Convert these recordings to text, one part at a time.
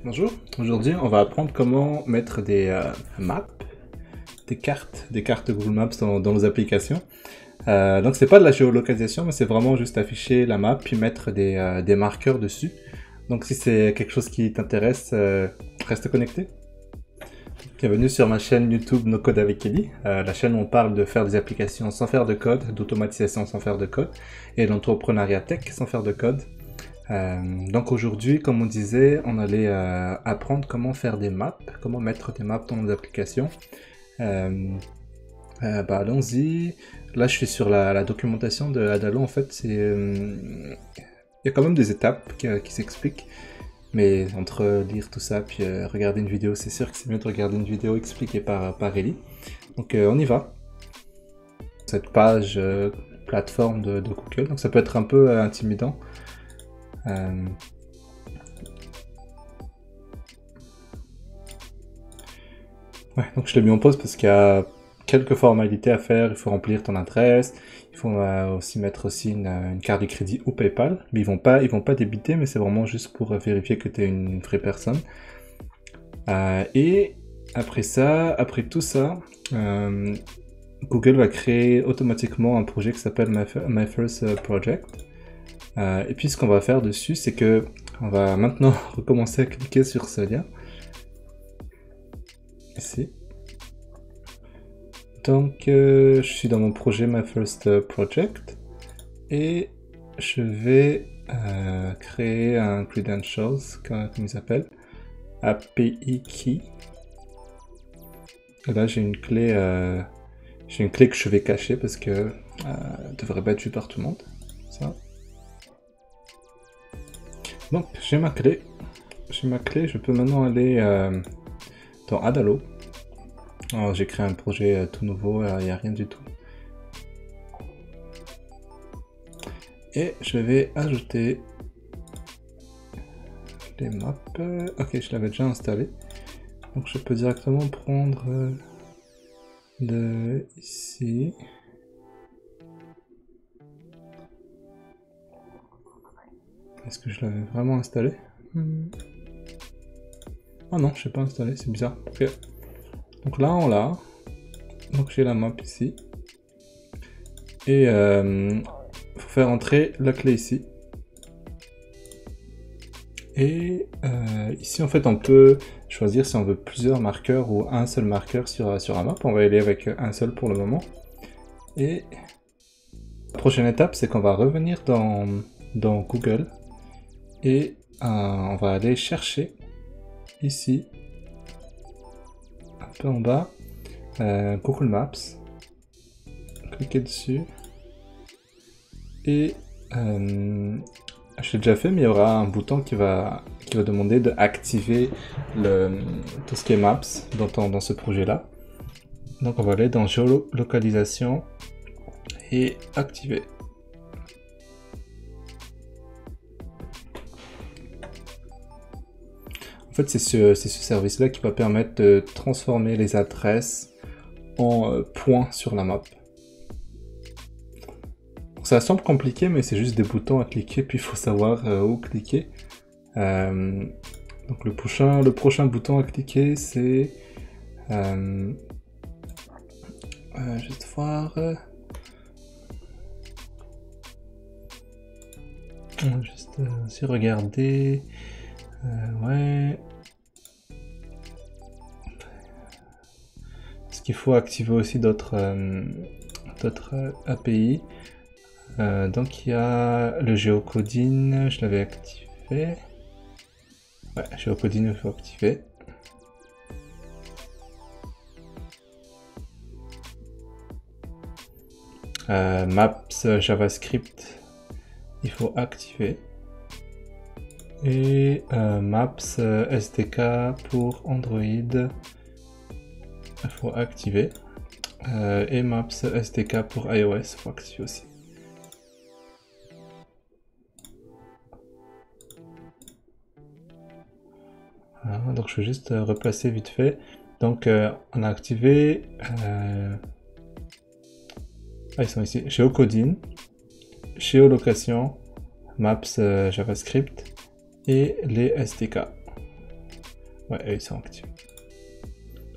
Bonjour, aujourd'hui on va apprendre comment mettre des maps, des cartes Google Maps dans nos applications. Donc c'est pas de la géolocalisation, mais c'est vraiment juste afficher la map puis mettre des marqueurs dessus. Donc si c'est quelque chose qui t'intéresse, reste connecté. Bienvenue sur ma chaîne YouTube No Code avec Kelly, la chaîne où on parle de faire des applications sans faire de code, d'automatisation sans faire de code, et d'entrepreneuriat tech sans faire de code. Donc aujourd'hui, comme on disait, on allait apprendre comment faire des maps, comment mettre des maps dans nos applications. Allons-y. Là, je suis sur la documentation de Adalo. En fait, il y a quand même des étapes qui s'expliquent. Mais entre lire tout ça puis regarder une vidéo, c'est sûr que c'est mieux de regarder une vidéo expliquée par Ellie. Donc on y va. Cette page plateforme de Google, donc ça peut être un peu intimidant. Ouais, donc je l'ai mis en pause parce qu'il y a quelques formalités à faire. Il faut remplir ton adresse, il faut aussi mettre aussi une carte de crédit ou PayPal. Mais ils vont pas débiter, mais c'est vraiment juste pour vérifier que tu es une vraie personne. Et après tout ça, Google va créer automatiquement un projet qui s'appelle My First Project. Et puis ce qu'on va faire dessus, c'est que on va maintenant recommencer à cliquer sur ce lien. Ici. Donc je suis dans mon projet My First Project et je vais créer un credentials, comme il s'appelle, API Key. Et là j'ai une clé que je vais cacher parce que devrait pas être vue par tout le monde. Ça. Donc j'ai ma clé, je peux maintenant aller dans Adalo. Alors j'ai créé un projet tout nouveau, il n'y a rien du tout. Et je vais ajouter les maps. Ok, je l'avais déjà installé. Donc je peux directement prendre de ici. Est-ce que je l'avais vraiment installé? Ah non, je sais pas installé, c'est bizarre. Ok. Donc là, on l'a. Donc j'ai la map ici. Et il faut faire entrer la clé ici. Et ici, en fait, on peut choisir si on veut plusieurs marqueurs ou un seul marqueur sur la map. On va y aller avec un seul pour le moment. Et la prochaine étape, c'est qu'on va revenir dans Google. Et on va aller chercher ici, un peu en bas, Google Maps. Cliquez dessus. Et je l'ai déjà fait, mais il y aura un bouton qui va demander d'activer tout ce qui est Maps dans ce projet-là. Donc on va aller dans géolocalisation et activer. En fait, c'est ce service-là qui va permettre de transformer les adresses en points sur la map. Donc, ça semble compliqué, mais c'est juste des boutons à cliquer, puis il faut savoir où cliquer. Donc le prochain bouton à cliquer, c'est juste voir. Juste aussi regarder. Ouais. Parce qu'il faut activer aussi d'autres API. Donc il y a le géocoding, je l'avais activé. Ouais, géocoding, il faut activer. Maps JavaScript, il faut activer. Et Maps SDK pour Android, il faut activer. Et Maps SDK pour iOS, il faut activer aussi. Voilà, donc je vais juste replacer vite fait. Donc on a activé. Ils sont ici. Géocoding, géolocation, Maps JavaScript et les SDK. Ouais, ils sont actifs.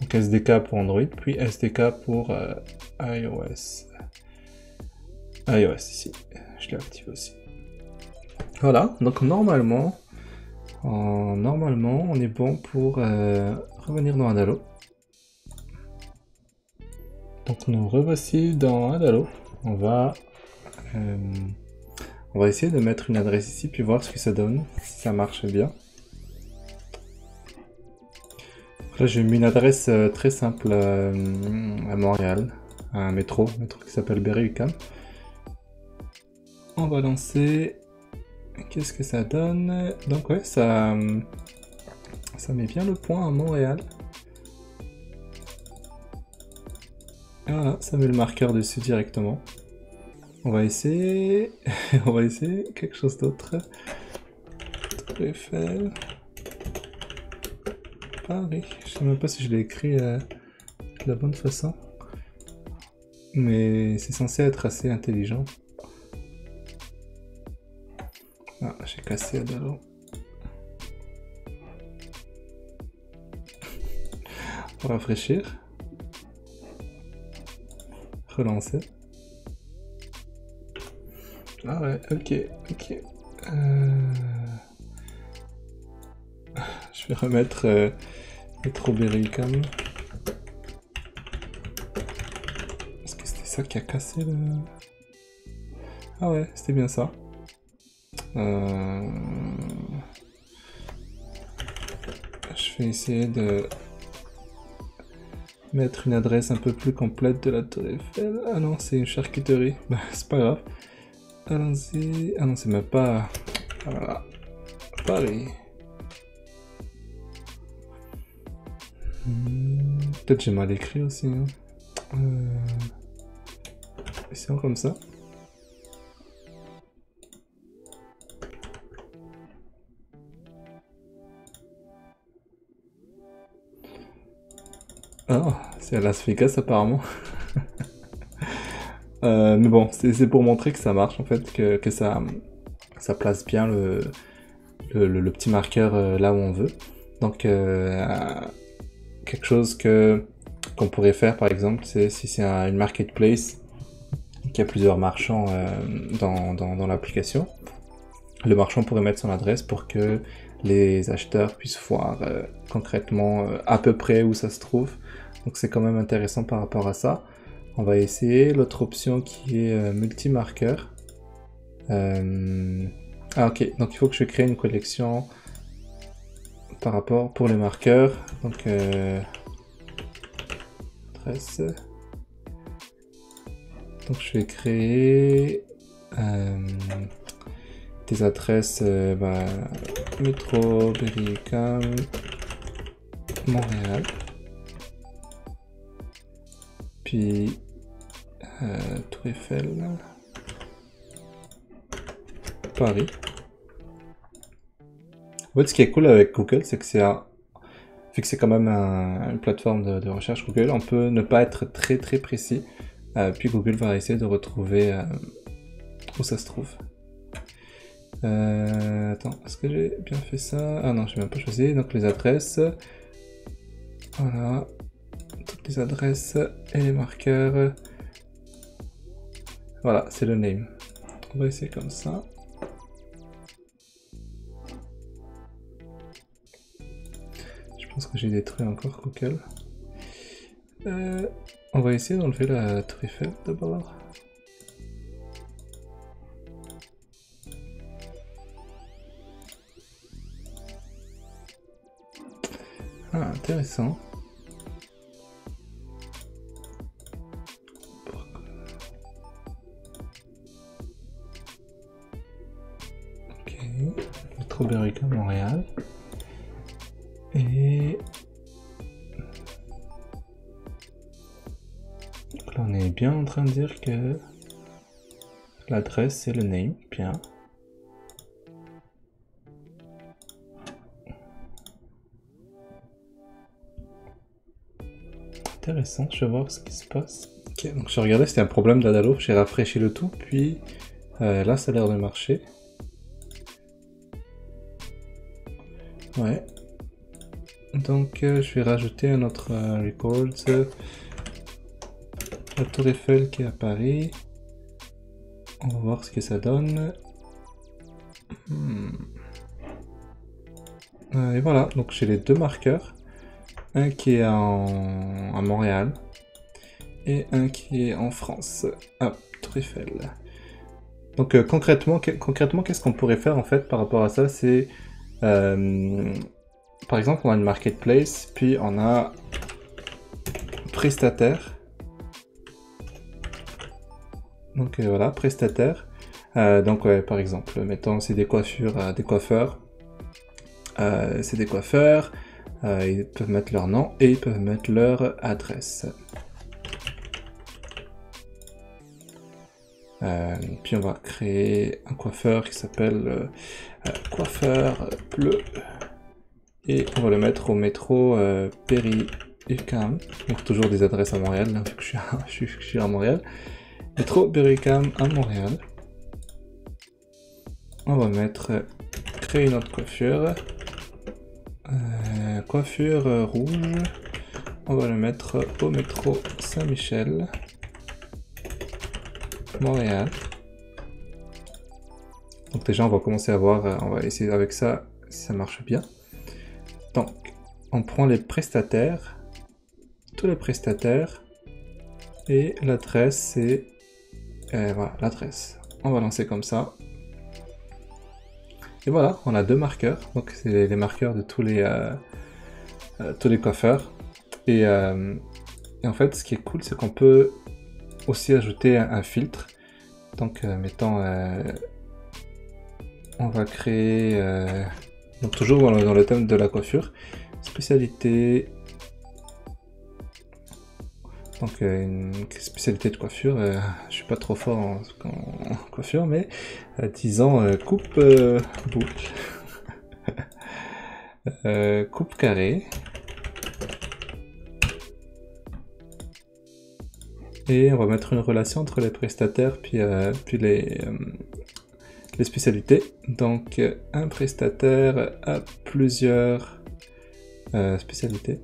Donc SDK pour Android, puis SDK pour iOS. iOS ici, je l'ai activé aussi. Voilà, donc normalement on est bon pour revenir dans Adalo. Donc nous revoici dans Adalo. On va essayer de mettre une adresse ici, puis voir ce que ça donne, si ça marche bien. Là j'ai mis une adresse très simple à Montréal, à un métro qui s'appelle Berry-UQAM. On va lancer. Qu'est-ce que ça donne? Donc ouais, ça met bien le point à Montréal. Et voilà, ça met le marqueur dessus directement. On va essayer on va essayer quelque chose d'autre. Tour Eiffel. Paris. Je sais même pas si je l'ai écrit de la bonne façon. Mais c'est censé être assez intelligent. Ah, j'ai cassé Adalo. On va rafraîchir. Relancer. Ah ouais, ok. Je vais remettre Métro Berry-UQAM. Est-ce que c'était ça qui a cassé le... Ah ouais, c'était bien ça. Je vais essayer de mettre une adresse un peu plus complète de la Tour Eiffel. Ah non, c'est une charcuterie. Bah, c'est pas grave. Allons-y. Ah non, c'est même pas... Ah, voilà. Paris. Peut-être j'ai mal écrit aussi. Hein. Essayons comme ça. Ah, c'est à Las Vegas apparemment. Mais bon, c'est pour montrer que ça marche en fait, que ça place bien le petit marqueur là où on veut. Donc quelque chose qu'on pourrait faire par exemple, c'est si c'est une marketplace qui a plusieurs marchands dans l'application, le marchand pourrait mettre son adresse pour que les acheteurs puissent voir concrètement à peu près où ça se trouve. Donc c'est quand même intéressant par rapport à ça. On va essayer l'autre option qui est multi-marqueur. Ah ok, donc il faut que je crée une collection par rapport pour les marqueurs. Donc adresse. Donc je vais créer des adresses Métro Berry-UQAM Montréal. Puis Tour Eiffel Paris. En fait, ce qui est cool avec Google, c'est que vu que c'est quand même une plateforme de recherche Google, on peut ne pas être très précis. Puis Google va essayer de retrouver où ça se trouve. Attends, est-ce que j'ai bien fait ça? Ah non, j'ai même pas choisi. Donc les adresses. Voilà. Toutes les adresses et les marqueurs. Voilà, c'est le name. On va essayer comme ça. Je pense que j'ai détruit encore Google. On va essayer d'enlever la Tour Eiffel d'abord. Ah, intéressant. Ok, Métro Berry-UQAM Montréal. Et donc là on est bien en train de dire que l'adresse c'est le name, bien. Intéressant, je vais voir ce qui se passe. Ok, donc je regardais, c'était un problème d'Adalo, j'ai rafraîchi le tout, puis là ça a l'air de marcher. Ouais. Donc je vais rajouter un autre records. La Tour Eiffel qui est à Paris. On va voir ce que ça donne. Et voilà, donc j'ai les deux marqueurs. Un qui est à Montréal et un qui est en France, à Tour Eiffel. Donc concrètement, qu'est-ce qu'on pourrait faire en fait par rapport à ça? C'est par exemple, on a une marketplace, puis on a prestataire. Donc voilà, prestataire. Donc ouais, par exemple, mettons c'est des coiffures, des coiffeurs. C'est des coiffeurs. Ils peuvent mettre leur nom et ils peuvent mettre leur adresse. Puis on va créer un coiffeur qui s'appelle coiffeur bleu. Et on va le mettre au métro Berry-UQAM. Donc toujours des adresses à Montréal, hein, vu que je suis à Montréal. Métro Berry-UQAM à Montréal. On va mettre créer une autre coiffure. Coiffure rouge. On va le mettre au métro Saint-Michel. Montréal. Donc déjà on va commencer à voir, on va essayer avec ça si ça marche bien. Donc on prend les prestataires, tous les prestataires, et l'adresse c'est... voilà, l'adresse. On va lancer comme ça. Et voilà, on a deux marqueurs, donc c'est les marqueurs de tous les coiffeurs. Et en fait ce qui est cool c'est qu'on peut aussi ajouter un filtre. Donc mettons on va créer donc toujours dans le thème de la coiffure, spécialité, donc une spécialité de coiffure. Je suis pas trop fort en coiffure, mais disons coupe boucle, coupe carré. Et on va mettre une relation entre les prestataires puis les spécialités. Donc un prestataire a plusieurs spécialités.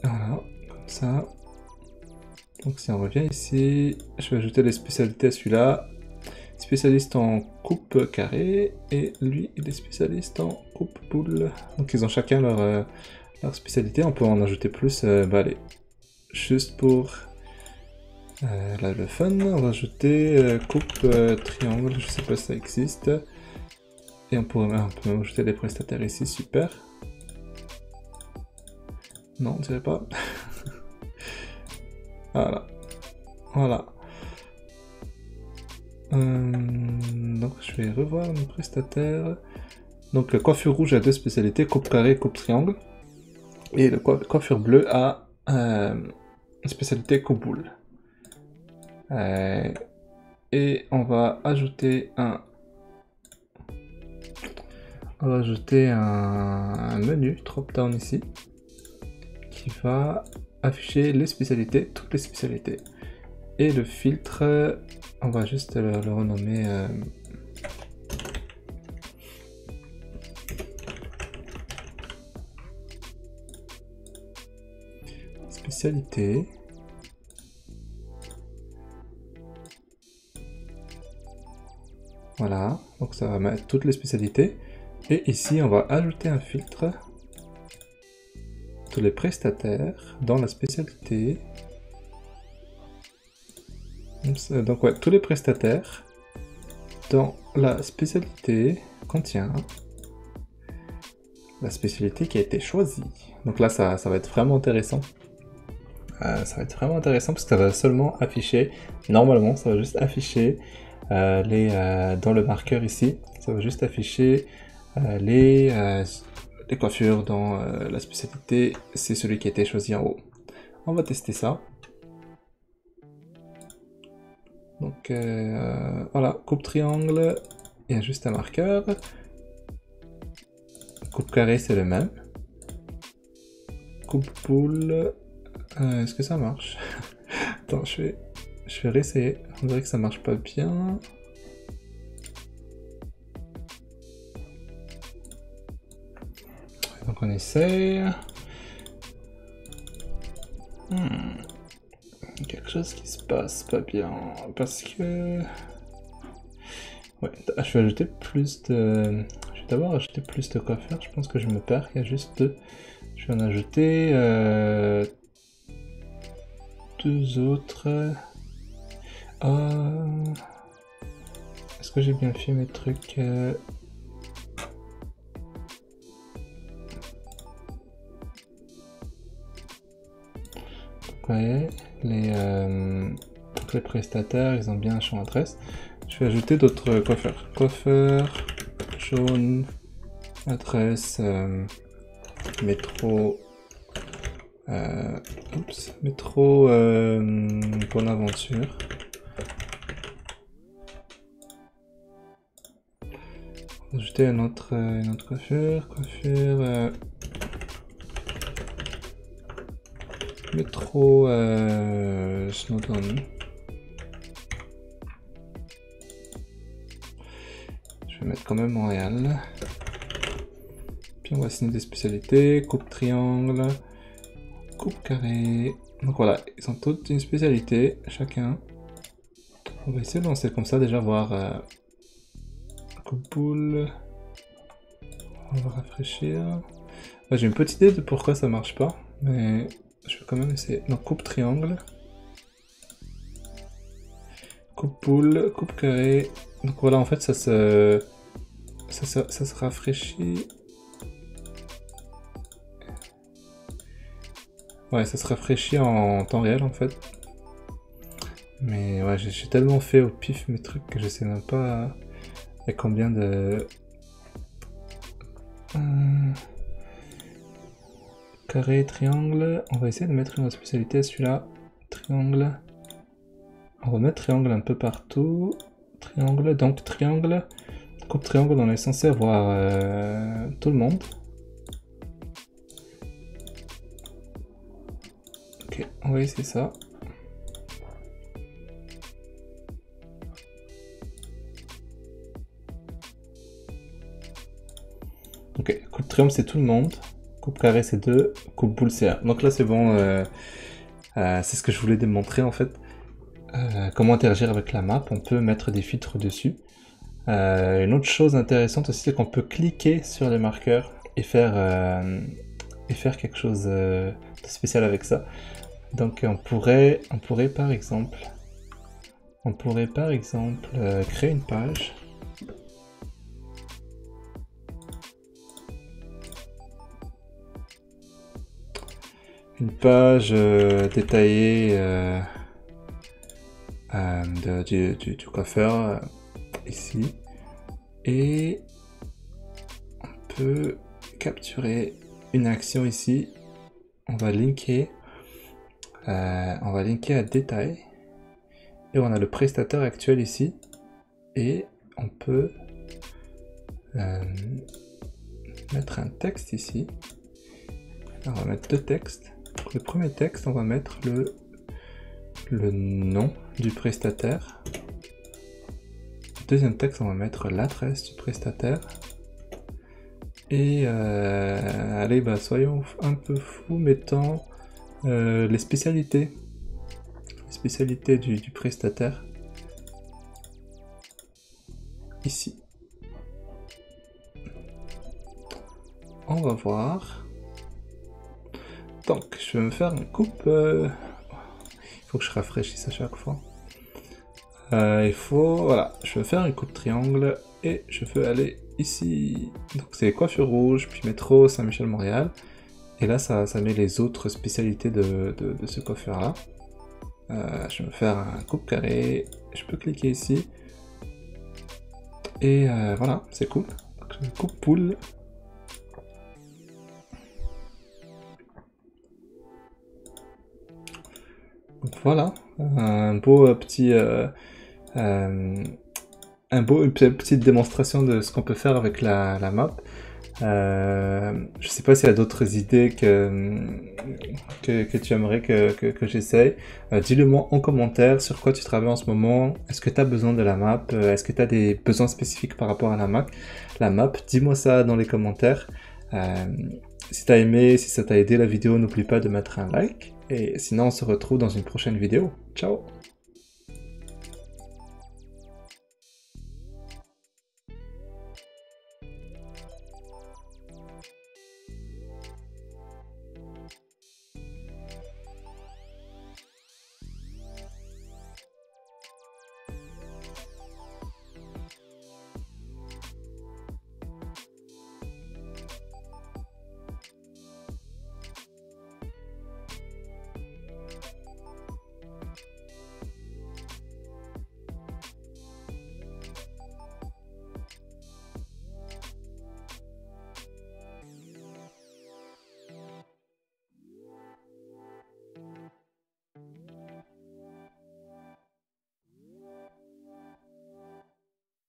Voilà, comme ça. Donc si on revient ici, je vais ajouter les spécialités à celui-là. Spécialiste en coupe carré, et lui il est spécialiste en coupe boule. Donc ils ont chacun leur spécialité. On peut en ajouter plus. Bah allez, juste pour là, le fun, on va ajouter coupe triangle. Je sais pas si ça existe. Et on peut même ajouter les prestataires ici. Super. Non, on dirait pas. Voilà. Voilà. Donc je vais revoir mes prestataires. Donc coiffure rouge a deux spécialités, coupe carré, coupe triangle. Et le coiffure bleue a une spécialité coupe boule. Et on va ajouter un menu drop down ici qui va afficher les spécialités, toutes les spécialités. Et le filtre, on va juste le renommer spécialité. Voilà, donc ça va mettre toutes les spécialités. Et ici, on va ajouter un filtre. Tous les prestataires dans la spécialité. Donc ouais, tous les prestataires dans la spécialité contient la spécialité qui a été choisie. Donc là, ça va être vraiment intéressant. Ça va être vraiment intéressant parce que ça va seulement afficher, normalement, ça va juste afficher dans le marqueur ici, ça va juste afficher les coiffures dans la spécialité, c'est celui qui a été choisi en haut. On va tester ça. Donc voilà, coupe triangle, il y a juste un marqueur. Coupe carré, c'est le même. Coupe boule, est-ce que ça marche? Attends, je vais réessayer. On dirait que ça marche pas bien. Donc on essaye. Quelque chose qui se passe pas bien parce que... Ouais, je vais ajouter plus de... Je vais d'abord ajouter plus de coiffeurs, je pense que je me perds, il y a juste deux. Je vais en ajouter deux autres. Est-ce que j'ai bien fait mes trucs Ouais, les prestataires, ils ont bien un champ adresse. Je vais ajouter d'autres coiffeurs. Coiffeur, jaune, adresse, métro, métro Bonaventure. Ajouter une autre coiffure, métro Snowdon. Je vais mettre quand même Montréal. Puis on va signer des spécialités, coupe triangle, coupe carré. Donc voilà, ils ont toutes une spécialité, chacun. On va essayer de lancer comme ça, déjà voir coupe boule. On va rafraîchir. Ouais, j'ai une petite idée de pourquoi ça marche pas, mais je vais quand même essayer. Donc coupe triangle, coupe boule, coupe carré. Donc voilà, en fait ça se rafraîchit. Ouais, ça se rafraîchit en temps réel en fait. Mais ouais, j'ai tellement fait au pif mes trucs que je sais même pas à combien de... Carré, triangle. On va essayer de mettre une spécialité à celui-là. Triangle. On va mettre triangle un peu partout. Triangle, donc triangle. Coupe triangle, on est censé avoir tout le monde. Ok, on va essayer ça. Ok, coupe triangle c'est tout le monde. Coupe carré c'est 2, coupe boule c'est 1. Donc là c'est bon, c'est ce que je voulais démontrer en fait. Comment interagir avec la map, on peut mettre des filtres dessus. Une autre chose intéressante aussi c'est qu'on peut cliquer sur les marqueurs et faire quelque chose de spécial avec ça. Donc on pourrait par exemple créer une page. Une page détaillée du coiffeur ici. Et on peut capturer une action ici. On va linker à détail. Et on a le prestataire actuel ici. Et on peut mettre un texte ici. Alors, on va mettre deux textes. Pour le premier texte, on va mettre le nom du prestataire. Le deuxième texte, on va mettre l'adresse du prestataire. Et allez, bah, soyons un peu fous, mettons les spécialités. Les spécialités du prestataire. Ici. On va voir. Donc, je vais me faire une coupe. Il faut que je rafraîchisse à chaque fois. Voilà, je vais faire une coupe triangle et je veux aller ici. Donc, c'est coiffure rouge, puis métro Saint-Michel-Montréal. Et là, ça met les autres spécialités de ce coiffeur-là. Je vais me faire un coupe carré. Je peux cliquer ici. Et voilà, c'est cool. Donc, je coupe poule. Donc voilà, une petite démonstration de ce qu'on peut faire avec la map. Je sais pas s'il y a d'autres idées que tu aimerais que j'essaye. Dis-le moi en commentaire sur quoi tu travailles en ce moment. Est-ce que tu as besoin de la map? Est-ce que tu as des besoins spécifiques par rapport à la map? Dis-moi ça dans les commentaires. Si t'as aimé, si ça t'a aidé la vidéo, n'oublie pas de mettre un like. Et sinon, on se retrouve dans une prochaine vidéo. Ciao!